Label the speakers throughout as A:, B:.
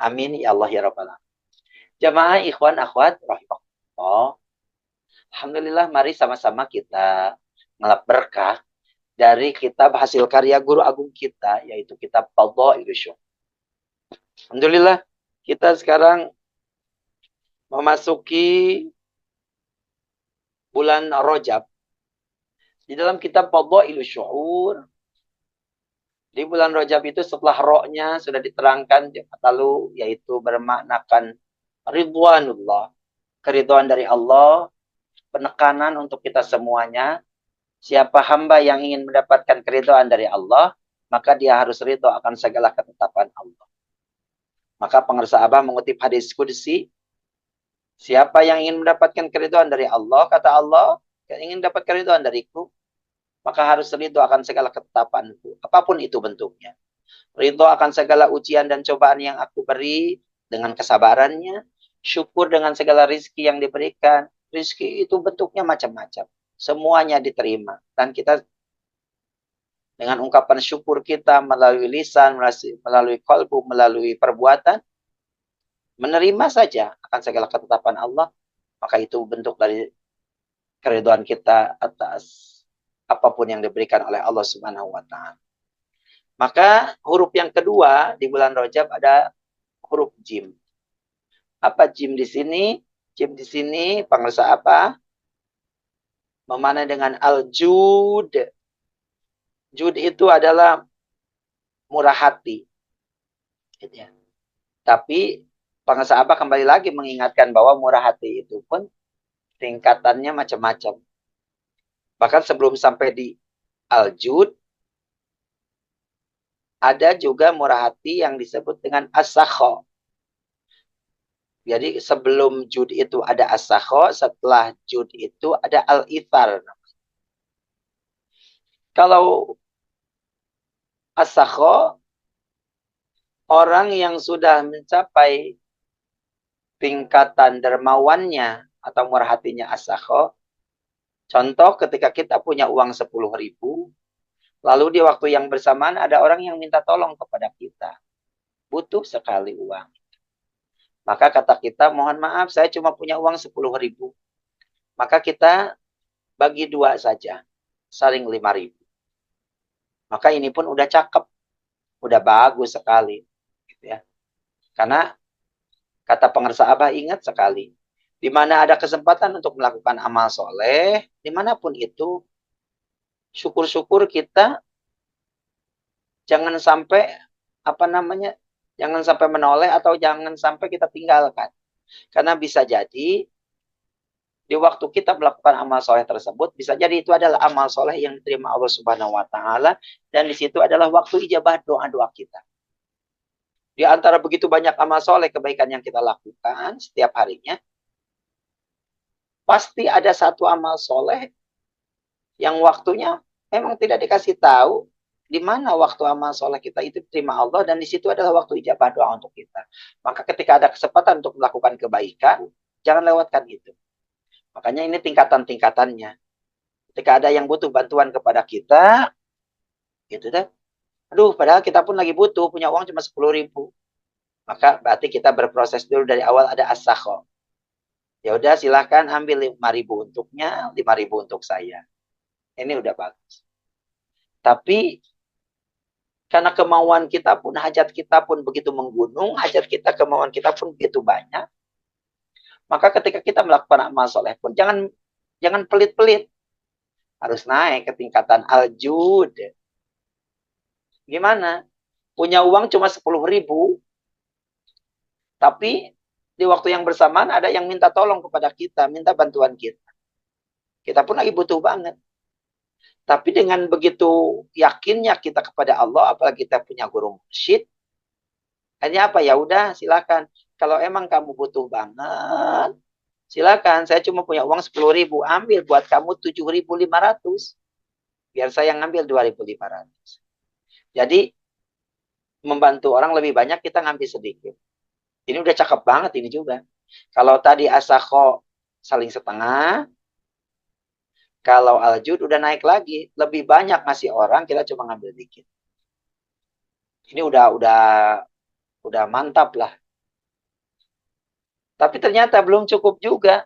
A: Amin ya Allah ya Rabbal alamin. Jamaah ikhwan akhwat rahimakumullah. Alhamdulillah, mari sama-sama kita ngelap berkah dari kitab hasil karya guru agung kita, yaitu kitab Fadhailus Syuhur. Alhamdulillah, kita sekarang memasuki bulan Rajab. Di dalam kitab Fadhailus Syuhur, di bulan Rajab itu setelah roknya sudah diterangkan lalu, yaitu bermaknakan ridwanullah, keridhaan dari Allah, penekanan untuk kita semuanya. Siapa hamba yang ingin mendapatkan keridhaan dari Allah, maka dia harus ridho akan segala ketetapan Allah. Maka pengarsa Abah mengutip hadis qudsi, siapa yang ingin mendapatkan keridhaan dari Allah, kata Allah, yang ingin dapat keridhaan dariku, maka harus ridho akan segala ketetapanku, apapun itu bentuknya. Ridho akan segala ujian dan cobaan yang aku beri dengan kesabarannya, syukur dengan segala rizki yang diberikan. Rizki itu bentuknya macam-macam. Semuanya diterima. Dan kita dengan ungkapan syukur kita melalui lisan, melalui kalbu, melalui perbuatan, menerima saja akan segala ketetapan Allah, maka itu bentuk dari keridhaan kita atas apapun yang diberikan oleh Allah Subhanahu wa taala. Maka huruf yang kedua di bulan Rajab ada huruf jim. Apa jim di sini? Jim di sini pengersa apa? Memanai dengan al-jud. Jud itu adalah murah hati. Gitu ya. Tapi pengersa apa kembali lagi mengingatkan bahwa murah hati itu pun tingkatannya macam-macam. Bahkan sebelum sampai di al-jud, ada juga murah hati yang disebut dengan as-sakha. Jadi sebelum jud itu ada as-sakha, setelah jud itu ada al-ithar. Kalau as-sakha, orang yang sudah mencapai tingkatan dermawannya atau murah hatinya as-sakha, contoh ketika kita punya uang 10.000, lalu di waktu yang bersamaan ada orang yang minta tolong kepada kita. Butuh sekali uang. Maka kata kita, mohon maaf saya cuma punya uang 10.000. Maka kita bagi dua saja. Saling 5.000. Maka ini pun udah cakep. Udah bagus sekali. Gitu ya. Karena kata pengersa Abah ingat sekali. Di mana ada kesempatan untuk melakukan amal soleh, dimanapun itu, syukur-syukur kita jangan sampai jangan sampai menoleh atau jangan sampai kita tinggalkan. Karena bisa jadi di waktu kita melakukan amal soleh tersebut, bisa jadi itu adalah amal soleh yang diterima Allah Subhanahu wa taala, dan di situ adalah waktu ijabah doa-doa kita. Di antara begitu banyak amal soleh kebaikan yang kita lakukan setiap harinya, pasti ada satu amal soleh yang waktunya memang tidak dikasih tahu di mana waktu amal soleh kita itu diterima Allah, dan di situ adalah waktu ijabah doa untuk kita. Maka ketika ada kesempatan untuk melakukan kebaikan, jangan lewatkan itu. Makanya ini tingkatan-tingkatannya. Ketika ada yang butuh bantuan kepada kita, gitu deh. Aduh, padahal kita pun lagi butuh, punya uang cuma 10.000. Maka berarti kita berproses dulu dari awal, ada as-sakho. Ya udah silahkan ambil 5.000 untuknya, 5.000 untuk saya. Ini udah bagus. Tapi karena kemauan kita pun, hajat kita pun begitu menggunung, hajat kita, kemauan kita pun begitu banyak. Maka ketika kita melakukan amal soleh pun, jangan pelit-pelit. Harus naik ke tingkatan al-jud. Gimana? Punya uang cuma 10.000, tapi di waktu yang bersamaan ada yang minta tolong kepada kita, minta bantuan kita. Kita pun lagi butuh banget. Tapi dengan begitu yakinnya kita kepada Allah, apalagi kita punya guru mursyid, hanya apa, ya udah silakan. Kalau emang kamu butuh banget, silakan. Saya cuma punya uang 10.000, ambil buat kamu 7.500. Biar saya ngambil 2.500. Jadi membantu orang lebih banyak, kita ngambil sedikit. Ini udah cakep banget ini juga. Kalau tadi asakho saling setengah, kalau aljud udah naik lagi, lebih banyak ngasih orang, kita cuma ngambil dikit. Ini udah mantap lah. Tapi ternyata belum cukup juga.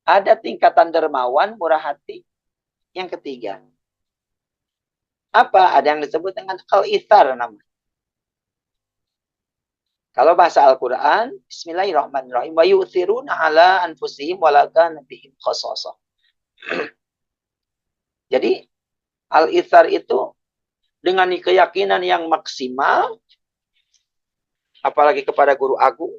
A: Ada tingkatan dermawan, murah hati. Yang ketiga. Apa? Ada yang disebut dengan al-ithar namanya. Kalau bahasa Al-Quran, Bismillahirrahmanirrahim. Wa yu'thiruna ala anfusihim walakan bihim khasasah. Jadi, al-ithar itu dengan keyakinan yang maksimal, apalagi kepada guru agung,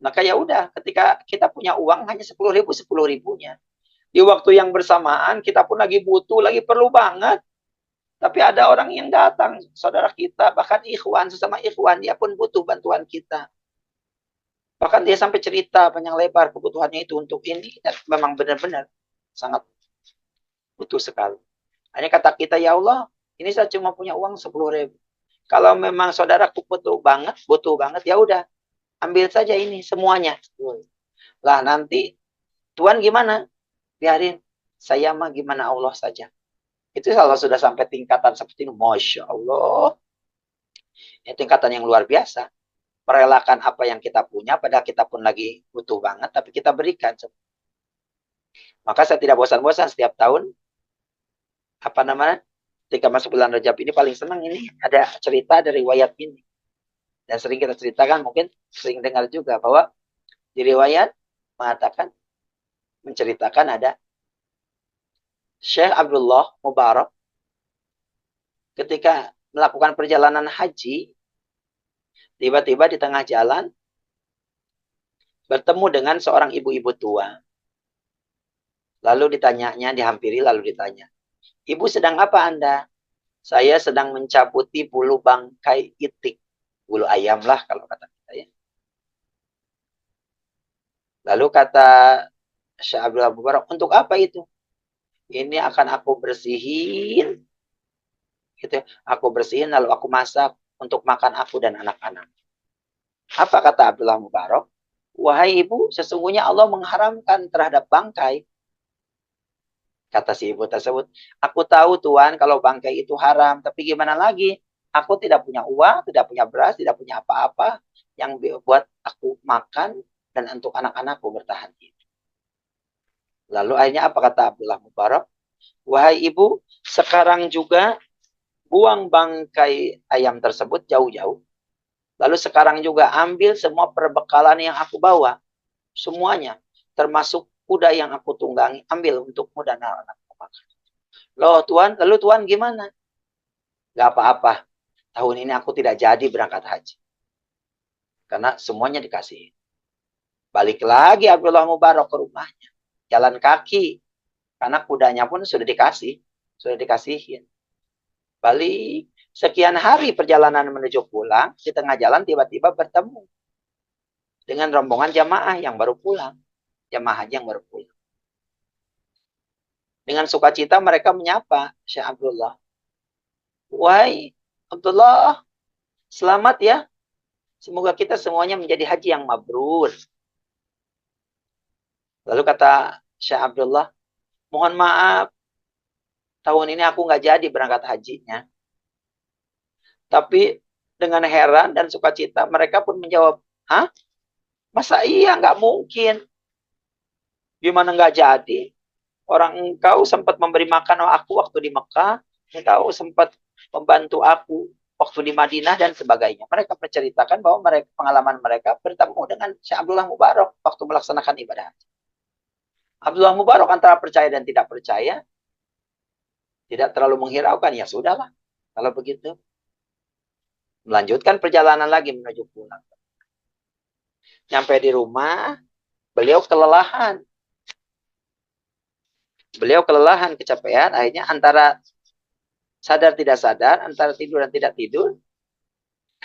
A: maka ya udah, ketika kita punya uang hanya 10.000, 10.000-nya. Di waktu yang bersamaan, kita pun lagi butuh, lagi perlu banget. Tapi ada orang yang datang, saudara kita, bahkan ikhwan, sesama ikhwan, dia pun butuh bantuan kita. Bahkan dia sampai cerita panjang lebar kebutuhannya itu untuk ini, dan memang benar-benar sangat butuh sekali. Hanya kata kita, ya Allah, ini saya cuma punya uang 10.000. Kalau memang saudaraku butuh banget, ya udah, ambil saja ini semuanya. Lah nanti Tuhan gimana? Biarin, saya mah gimana Allah saja. Itu kalau sudah sampai tingkatan seperti ini, Masya Allah. Ini tingkatan yang luar biasa. Merelakan apa yang kita punya, padahal kita pun lagi butuh banget, tapi kita berikan. Maka saya tidak bosan-bosan setiap tahun, apa namanya, ketika masuk bulan Rajab ini paling senang ini, ada cerita dari riwayat ini. Dan sering kita ceritakan, mungkin sering dengar juga, bahwa di riwayat mengatakan, menceritakan ada Syekh Abdullah Mubarak ketika melakukan perjalanan haji, tiba-tiba di tengah jalan bertemu dengan seorang ibu-ibu tua. Lalu ditanyanya, dihampiri lalu ditanya, Ibu sedang apa Anda? Saya sedang mencabuti bulu bangkai itik. Bulu ayam lah kalau kata kita ya. Lalu kata Syekh Abdullah Mubarak, untuk apa itu? Ini akan aku bersihin. Gitu. Aku bersihin lalu aku masak untuk makan aku dan anak-anak. Apa kata Abdullah Mubarak? Wahai ibu, sesungguhnya Allah mengharamkan terhadap bangkai. Kata si ibu tersebut, aku tahu Tuhan kalau bangkai itu haram, tapi gimana lagi? Aku tidak punya uang, tidak punya beras, tidak punya apa-apa yang buat aku makan dan untuk anak-anakku bertahan hidup. Lalu akhirnya apa kata Abdullah Mubarak? Wahai ibu, sekarang juga buang bangkai ayam tersebut jauh-jauh. Lalu sekarang juga ambil semua perbekalan yang aku bawa. Semuanya. Termasuk kuda yang aku tunggangi. Ambil untukmu dan anak-anakmu makan. Loh Tuhan, lalu Tuhan gimana? Gak apa-apa. Tahun ini aku tidak jadi berangkat haji. Karena semuanya dikasih. Balik lagi Abdullah Mubarak ke rumahnya. Jalan kaki. Karena kudanya pun sudah dikasih. Sudah dikasihin. Balik. Sekian hari perjalanan menuju pulang. Di tengah jalan tiba-tiba bertemu. Dengan rombongan jamaah yang baru pulang. Jamaah haji yang baru pulang. Dengan sukacita mereka menyapa Syekh Abdullah. Wahai Abdullah, selamat ya. Semoga kita semuanya menjadi haji yang mabrur. Lalu kata Syekh Abdullah, mohon maaf, tahun ini aku nggak jadi berangkat hajinya. Tapi dengan heran dan sukacita mereka pun menjawab, hah? Masa iya nggak mungkin? Gimana nggak jadi? Orang engkau sempat memberi makan aku waktu di Mekah, engkau sempat membantu aku waktu di Madinah dan sebagainya. Mereka menceritakan bahwa pengalaman mereka bertemu dengan Syekh Abdullah Mubarak waktu melaksanakan ibadah. Abdullah Mubarak antara percaya dan tidak percaya, tidak terlalu menghiraukan, ya sudahlah. Kalau begitu, melanjutkan perjalanan lagi menuju pulang. Nyampe di rumah, beliau kelelahan. Beliau kelelahan, kecapean, akhirnya antara sadar tidak sadar, antara tidur dan tidak tidur,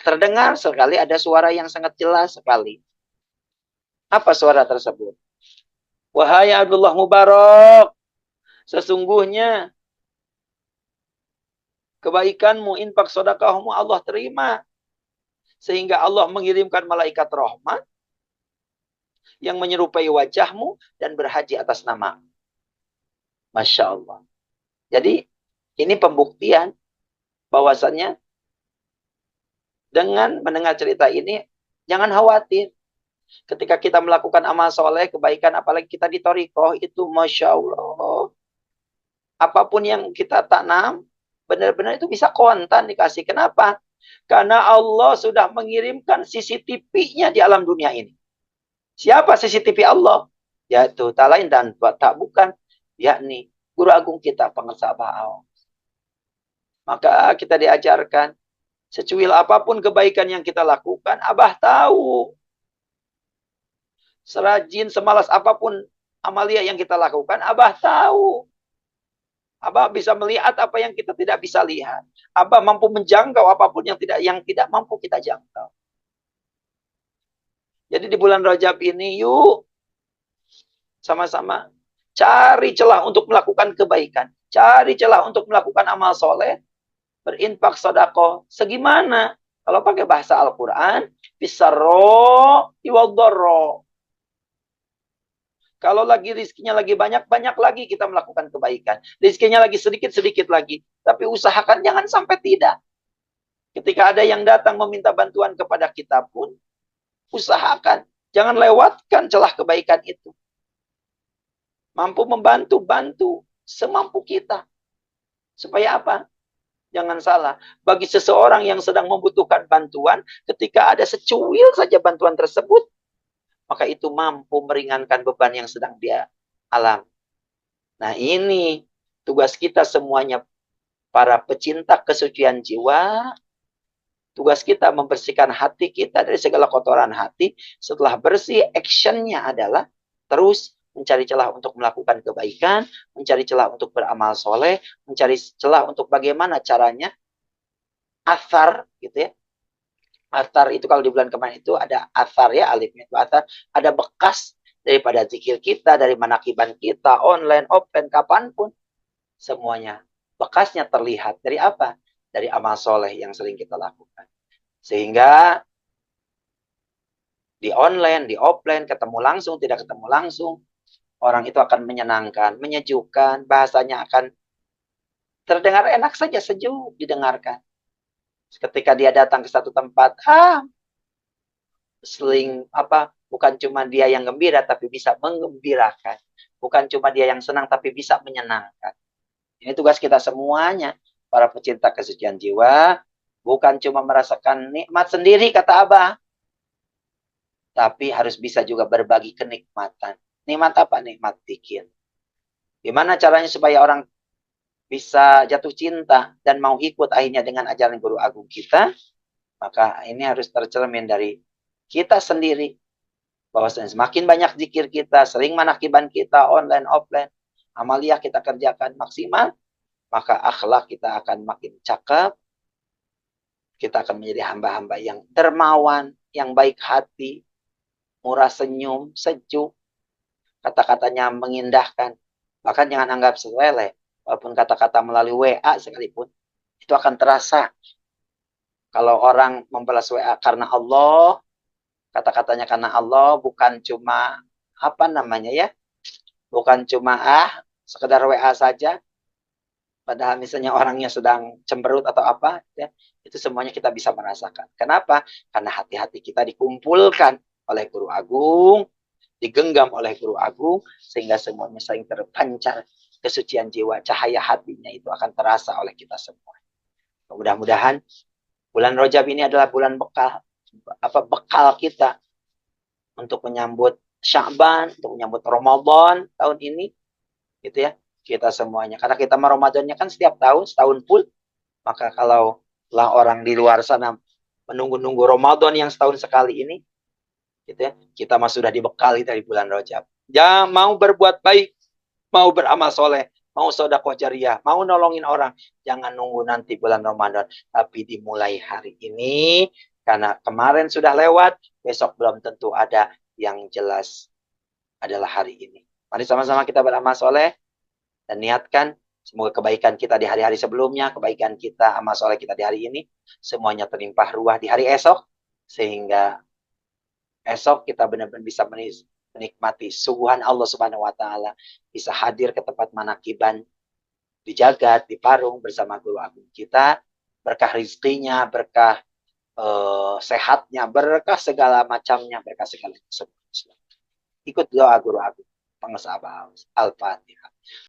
A: terdengar sekali ada suara yang sangat jelas sekali. Apa suara tersebut? Wahai Abdullah Mubarak, sesungguhnya kebaikanmu, infak sedekahmu Allah terima. Sehingga Allah mengirimkan malaikat rahmat yang menyerupai wajahmu dan berhaji atas nama. Masya Allah. Jadi ini pembuktian bahwasannya dengan mendengar cerita ini, jangan khawatir. Ketika kita melakukan amal soleh, kebaikan, apalagi kita di Thariqah, itu Masya Allah. Apapun yang kita tanam, benar-benar itu bisa kontan dikasih. Kenapa? Karena Allah sudah mengirimkan CCTV-nya di alam dunia ini. Siapa CCTV Allah? Yaitu tak lain dan tak bukan, yakni Guru Agung kita, Pengesah Ba'au. Maka kita diajarkan, secuil apapun kebaikan yang kita lakukan, Abah tahu. Serajin, semalas apapun amalia yang kita lakukan, Abah tahu. Abah bisa melihat apa yang kita tidak bisa lihat. Abah mampu menjangkau apapun yang tidak mampu kita jangkau. Jadi di bulan Rajab ini, yuk sama-sama cari celah untuk melakukan kebaikan. Cari celah untuk melakukan amal soleh. Berinfak sedekah. Segimana? Kalau pakai bahasa Al-Quran, bisarro iwadorro. Kalau lagi rizkinya lagi banyak, banyak lagi kita melakukan kebaikan. Rizkinya lagi sedikit, sedikit lagi. Tapi usahakan jangan sampai tidak. Ketika ada yang datang meminta bantuan kepada kita pun, usahakan. Jangan lewatkan celah kebaikan itu. Mampu membantu, bantu semampu kita. Supaya apa? Jangan salah. Bagi seseorang yang sedang membutuhkan bantuan, ketika ada secuil saja bantuan tersebut, maka itu mampu meringankan beban yang sedang dia alami. Nah ini tugas kita semuanya, para pecinta kesucian jiwa. Tugas kita membersihkan hati kita dari segala kotoran hati. Setelah bersih, actionnya adalah terus mencari celah untuk melakukan kebaikan, mencari celah untuk beramal soleh, mencari celah untuk bagaimana caranya athar, gitu ya. Athar itu kalau di bulan kemarin itu ada athar ya, alifnya itu athar, ada bekas daripada zikir kita, dari manakiban kita, online, offline, kapanpun, semuanya bekasnya terlihat dari apa? Dari amal soleh yang sering kita lakukan. Sehingga di online, di offline, ketemu langsung, tidak ketemu langsung, orang itu akan menyenangkan, menyejukkan, bahasanya akan terdengar enak saja, sejuk didengarkan. Ketika dia datang ke satu tempat, bukan cuma dia yang gembira, tapi bisa menggembirakan. Bukan cuma dia yang senang, tapi bisa menyenangkan. Ini tugas kita semuanya, para pecinta kesucian jiwa, bukan cuma merasakan nikmat sendiri, kata Abah, tapi harus bisa juga berbagi kenikmatan. Nikmat apa? Nikmat zikir. Gimana caranya supaya orang bisa jatuh cinta dan mau ikut akhirnya dengan ajaran Guru Agung kita? Maka ini harus tercermin dari kita sendiri. Bahwa semakin banyak zikir kita, sering manakiban kita, online, offline, amalia kita kerjakan maksimal, maka akhlak kita akan makin cakep. Kita akan menjadi hamba-hamba yang dermawan, yang baik hati, murah senyum, sejuk, kata-katanya mengindahkan. Bahkan jangan anggap sepele, walaupun kata-kata melalui WA sekalipun, itu akan terasa. Kalau orang membalas WA karena Allah, kata-katanya karena Allah, bukan cuma bukan cuma sekedar WA saja, padahal misalnya orangnya sedang cemberut atau apa, ya, itu semuanya kita bisa merasakan. Kenapa? Karena hati-hati kita dikumpulkan oleh Guru Agung, digenggam oleh Guru Agung, sehingga semuanya saling terpancar kesucian jiwa, cahaya hatinya itu akan terasa oleh kita semua. Mudah-mudahan bulan Rajab ini adalah bulan bekal kita untuk menyambut Sya'ban, untuk menyambut Ramadan tahun ini, gitu ya, kita semuanya. Karena kita Ramadannya kan setiap tahun, setahun full, maka kalau lah orang di luar sana menunggu-nunggu Ramadan yang setahun sekali ini, gitu ya, kita mah sudah dibekali dari bulan Rajab. Jangan mau berbuat baik, mau beramal soleh, mau sedekah jariah, mau nolongin orang, jangan nunggu nanti bulan Ramadan, tapi dimulai hari ini, karena kemarin sudah lewat, besok belum tentu ada, yang jelas adalah hari ini. Mari sama-sama kita beramal soleh dan niatkan semoga kebaikan kita di hari-hari sebelumnya, kebaikan kita, amal soleh kita di hari ini, semuanya terlimpah ruah di hari esok, sehingga esok kita benar-benar bisa menikmati suguhan Allah Subhanahu wa taala, bisa hadir ke tempat manakiban di Jagat, di Parung bersama Guru Agung kita, berkah rizkinya, berkah sehatnya, berkah segala macamnya, berkah segala macam. Ikut doa guru aku. Pengesabah Al-Fatihah.